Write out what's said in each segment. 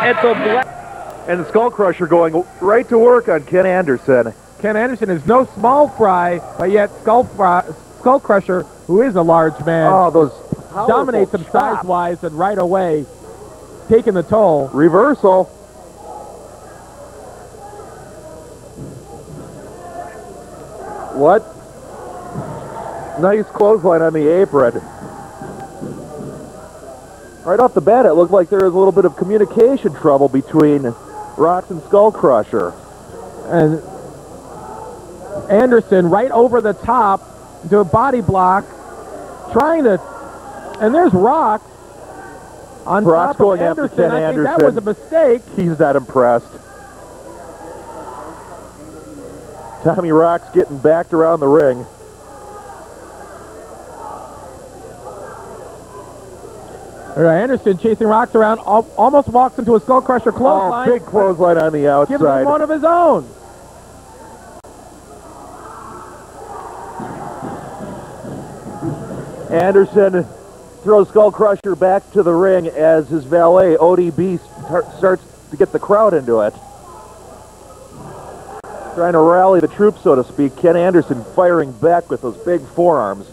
It's a black. And the Skull Crusher going right to work on Ken Anderson. Ken Anderson is no small fry, but yet Skull Crusher, who is a large man, dominates him size-wise and right away taking the toll. Reversal. What? Nice clothesline on the apron. Right off the bat, it looked like there was a little bit of communication trouble between Rocks and Skull Crusher. And Anderson right over the top into a body block, trying to, and there's Rock on top of Anderson. I think that was a mistake. He's not impressed. Tommy Rock's getting backed around the ring. All right, Anderson chasing Rocks around, almost walks into a Skull Crusher clothesline. Oh, big clothesline on the outside. Gives him one of his own. Anderson throws Skull Crusher back to the ring as his valet, ODB, starts to get the crowd into it. Trying to rally the troops, so to speak. Ken Anderson firing back with those big forearms.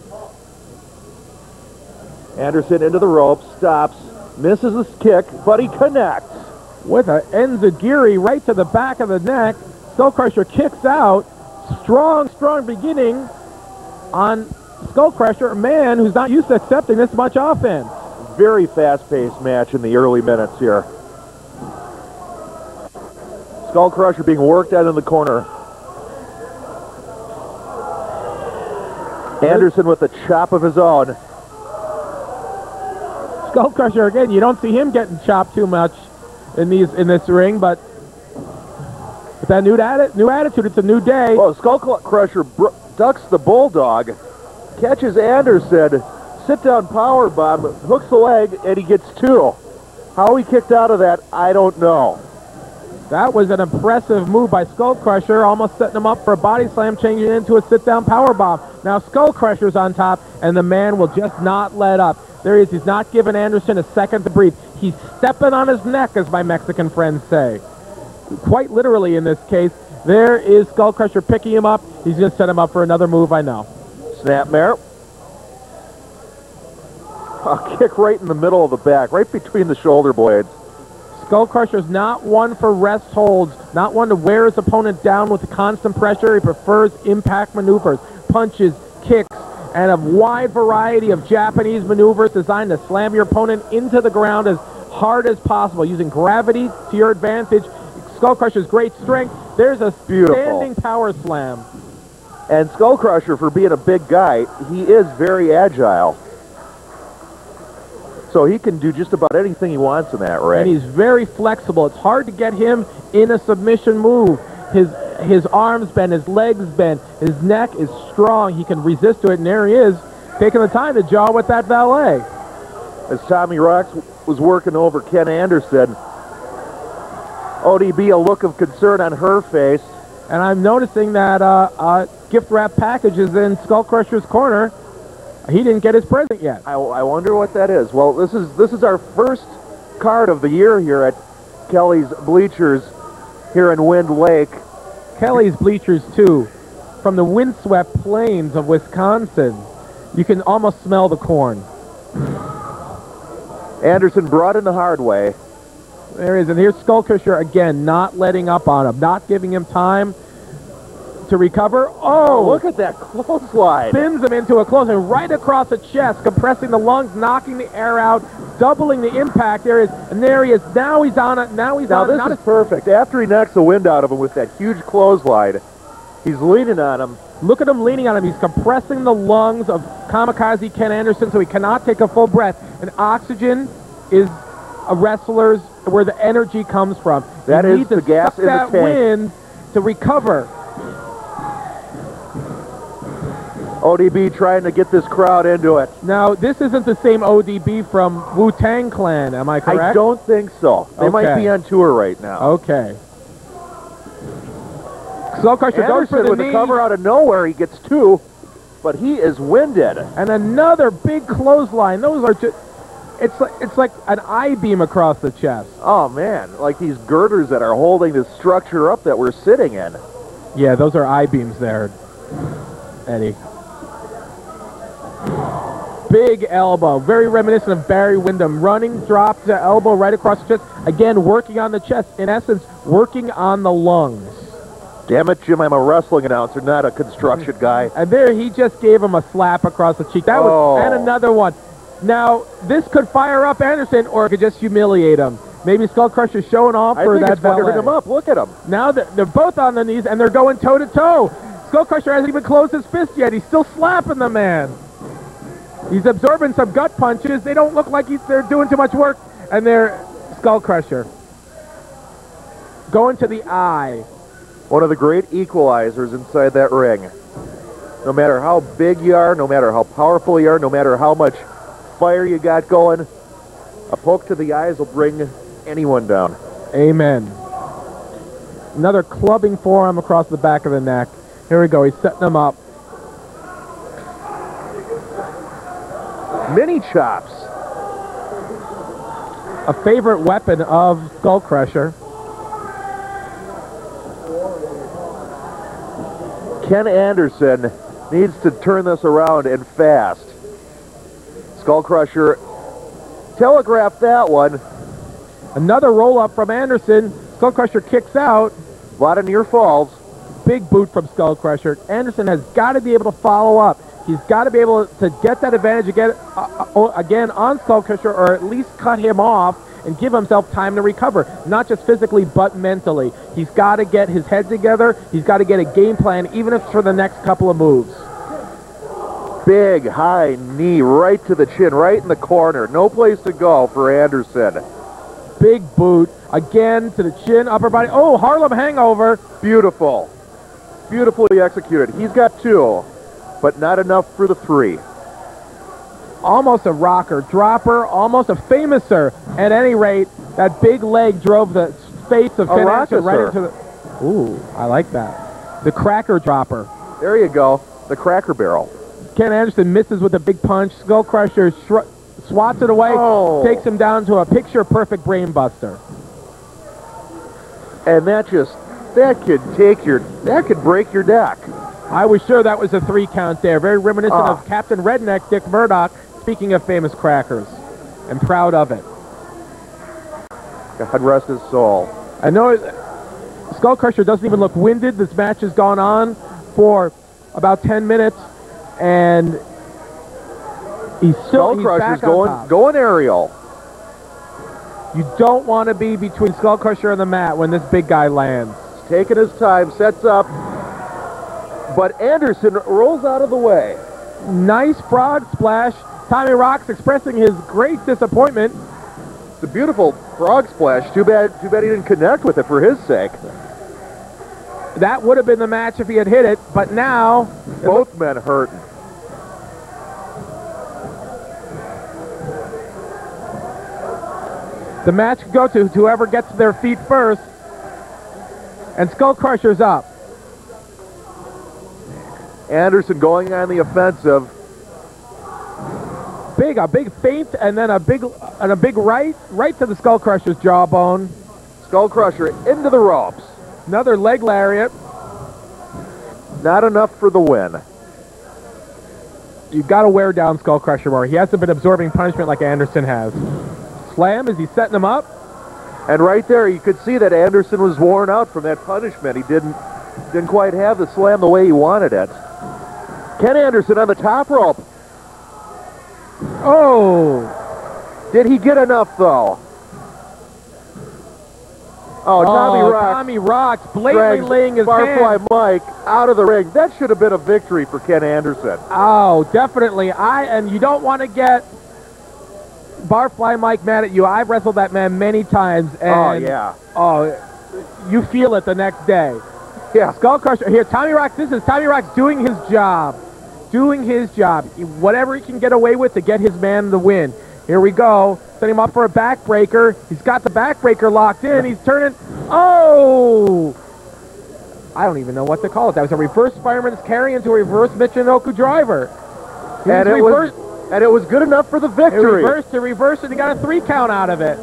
Anderson into the ropes, stops, misses his kick, but he connects. With an enziguri right to the back of the neck. Skull Crusher kicks out. Strong beginning on Skull Crusher, a man who's not used to accepting this much offense. Very fast-paced match in the early minutes here. Skull Crusher being worked out in the corner. Anderson with a chop of his own. Skull Crusher again. You don't see him getting chopped too much in this ring, but with that new attitude, it's a new day. Well, Skull Crusher ducks the Bulldog, catches Anderson, sit-down powerbomb, hooks the leg, and he gets two. How he kicked out of that, I don't know. That was an impressive move by Skull Crusher, almost setting him up for a body slam, changing it into a sit-down powerbomb. Now Skull Crusher's on top, and the man will just not let up. There he is. He's not giving Anderson a second to breathe. He's stepping on his neck, as my Mexican friends say. Quite literally in this case. There is Skull Crusher picking him up. He's going to set him up for another move, I know. Snapmare. A kick right in the middle of the back, right between the shoulder blades. Skull Crusher's not one for rest holds, not one to wear his opponent down with constant pressure. He prefers impact maneuvers, punches, kicks, and a wide variety of Japanese maneuvers designed to slam your opponent into the ground as hard as possible, using gravity to your advantage. Skull Crusher's great strength. There's a standing power slam. And Skull Crusher, for being a big guy, he is very agile. So he can do just about anything he wants in that ring. And he's very flexible. It's hard to get him in a submission move. His arms bend, his legs bend, his neck is strong. He can resist to it, and there he is, taking the time to jaw with that valet. As Tommy Rocks was working over Ken Anderson, ODB, a look of concern on her face. And I'm noticing that gift wrap package is in Skull Crusher's corner. He didn't get his present yet. I wonder what that is. Well, this is our first card of the year here at Kelly's Bleachers here in Wind Lake. Kelly's Bleachers, too. From the windswept plains of Wisconsin, you can almost smell the corn. Anderson brought in the hard way. There he is, and here's Skull Crusher again, not letting up on him, not giving him time to recover. Oh, look at that clothesline. Spins him into a clothesline right across the chest, compressing the lungs, knocking the air out, doubling the impact. There he is, and there he is. Now he's on it. Now this is perfect. After he knocks the wind out of him with that huge clothesline, he's leaning on him. Look at him leaning on him. He's compressing the lungs of Kamikaze Ken Anderson so he cannot take a full breath. And oxygen is a wrestler's where the energy comes from. That is the gas in the tank. Wind to recover. ODB trying to get this crowd into it. Now, this isn't the same ODB from Wu-Tang Clan, am I correct? I don't think so. They might be on tour right now. Okay. Skull Crusher goes for the with knee. A cover out of nowhere, he gets two, but he is winded. And another big clothesline. Those are just It's like an I-beam across the chest. Oh, man, like these girders that are holding this structure up that we're sitting in. Yeah, those are I-beams there, Eddie. Big elbow, very reminiscent of Barry Windham. Running drop to elbow right across the chest. Again, working on the chest. In essence, working on the lungs. Damn it, Jim, I'm a wrestling announcer, not a construction guy. And there, he just gave him a slap across the cheek. That was, and another one. Now, this could fire up Anderson, or it could just humiliate him. Maybe Skull Crusher's showing off for that ballet. I think it's firing him up. Look at him. Now they're both on the knees, and they're going toe-to-toe. Skull Crusher hasn't even closed his fist yet. He's still slapping the man. He's absorbing some gut punches. They don't look like they're doing too much work. And they're Skull Crusher going to the eye. One of the great equalizers inside that ring. No matter how big you are, no matter how powerful you are, no matter how much fire you got going, a poke to the eyes will bring anyone down. Amen. Another clubbing forearm across the back of the neck. Here we go. He's setting him up. Mini chops. A favorite weapon of Skull Crusher. Ken Anderson needs to turn this around and fast. Skull Crusher telegraphed that one. Another roll-up from Anderson. Skull Crusher kicks out. A lot of near falls. Big boot from Skull Crusher. Anderson has got to be able to follow up. He's got to be able to get that advantage again on Skull Crusher, or at least cut him off and give himself time to recover, not just physically but mentally. He's got to get his head together. He's got to get a game plan, even if it's for the next couple of moves. Big high knee right to the chin, right in the corner. No place to go for Anderson. Big boot again to the chin, upper body. Oh, Harlem hangover. Beautiful. Beautifully executed. He's got two, but not enough for the three. Almost a rocker, dropper, almost a famouser. At any rate, that big leg drove the face of Ken Anderson right into the... Ooh, I like that. The cracker dropper. There you go, the Cracker Barrel. Ken Anderson misses with a big punch. Skull Crusher swats it away, takes him down to a picture-perfect brain buster. And that could break your neck. I was sure that was a 3 count there. Very reminiscent of Captain Redneck Dick Murdoch, speaking of famous crackers. And proud of it. God rest his soul. I know Skull Crusher doesn't even look winded. This match has gone on for about 10 minutes, and he's back on top. Going aerial. You don't want to be between Skull Crusher and the mat when this big guy lands. He's taking his time, sets up, but Anderson rolls out of the way. Nice frog splash. Tommy Rocks expressing his great disappointment. It's a beautiful frog splash. Too bad he didn't connect with it for his sake. That would have been the match if he had hit it, but now... Both men hurting. The match could go to whoever gets their feet first. And Skull Crusher's up. Anderson going on the offensive. A big feint, and then a big right to the Skull Crusher's jawbone. Skull Crusher into the ropes. Another leg lariat. Not enough for the win. You've got to wear down Skull Crusher more. He hasn't been absorbing punishment like Anderson has. Slam, is he setting him up? And right there, you could see that Anderson was worn out from that punishment. He didn't quite have the slam the way he wanted it. Ken Anderson on the top rope. Oh! Did he get enough, though? Tommy Rocks blatantly laying his Barfly Mike out of the ring. That should have been a victory for Ken Anderson. Oh, definitely. And you don't want to get Barfly Mike mad at you. I've wrestled that man many times. And, you feel it the next day. Yeah. Skull Crusher. Here, Tommy Rocks. This is Tommy Rocks doing his job. Whatever he can get away with to get his man the win. Here we go. Setting him up for a backbreaker. He's got the backbreaker locked in. He's turning. Oh! I don't even know what to call it. That was a reverse fireman's carry into a reverse Michinoku driver. And it was good enough for the He victory. reversed, he reversed, and he got a 3 count out of it.